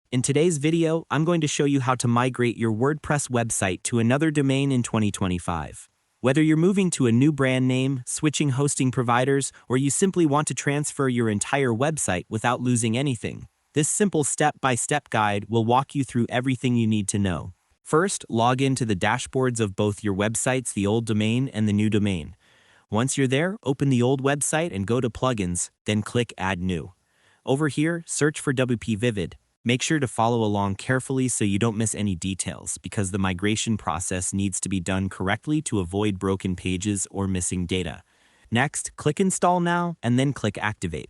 In today's video, I'm going to show you how to migrate your WordPress website to another domain in 2025. Whether you're moving to a new brand name, switching hosting providers, or you simply want to transfer your entire website without losing anything, this simple step-by-step guide will walk you through everything you need to know. First, log into the dashboards of both your websites, the old domain and the new domain. Once you're there, open the old website and go to Plugins, then click Add New. Over here, search for WP Vivid. Make sure to follow along carefully so you don't miss any details, because the migration process needs to be done correctly to avoid broken pages or missing data. Next, click Install Now and then click Activate.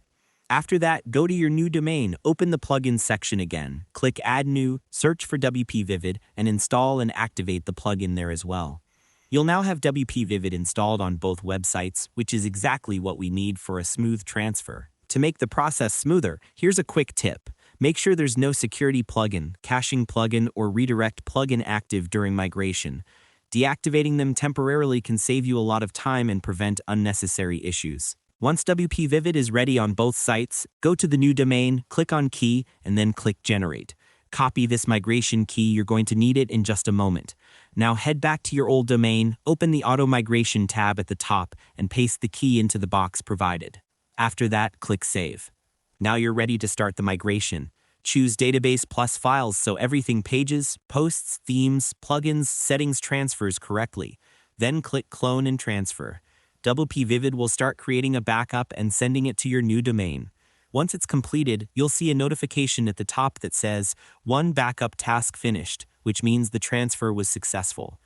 After that, go to your new domain, open the Plugins section again, click Add New, search for WP Vivid, and install and activate the plugin there as well. You'll now have WP Vivid installed on both websites, which is exactly what we need for a smooth transfer. To make the process smoother, here's a quick tip. Make sure there's no security plugin, caching plugin, or redirect plugin active during migration. Deactivating them temporarily can save you a lot of time and prevent unnecessary issues. Once WP Vivid is ready on both sites, go to the new domain, click on Key, and then click Generate. Copy this migration key, you're going to need it in just a moment. Now head back to your old domain, open the Auto Migration tab at the top, and paste the key into the box provided. After that, click Save. Now you're ready to start the migration. Choose Database plus Files so everything pages, posts, themes, plugins, settings transfers correctly. Then click Clone and Transfer. WP Vivid will start creating a backup and sending it to your new domain. Once it's completed, you'll see a notification at the top that says, "One backup task finished," which means the transfer was successful.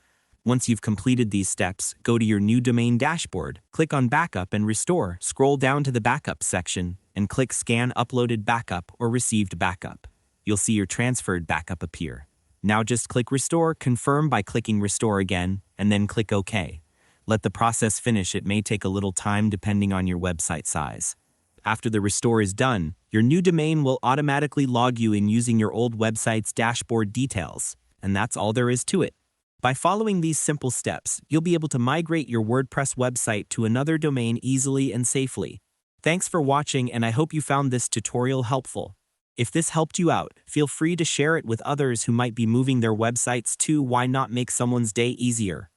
Once you've completed these steps, go to your new domain dashboard, click on Backup and Restore, scroll down to the Backup section, and click Scan Uploaded Backup or Received Backup. You'll see your transferred backup appear. Now just click Restore, confirm by clicking Restore again, and then click OK. Let the process finish. It may take a little time depending on your website size. After the restore is done, your new domain will automatically log you in using your old website's dashboard details, and that's all there is to it. By following these simple steps, you'll be able to migrate your WordPress website to another domain easily and safely. Thanks for watching, and I hope you found this tutorial helpful. If this helped you out, feel free to share it with others who might be moving their websites too. Why not make someone's day easier?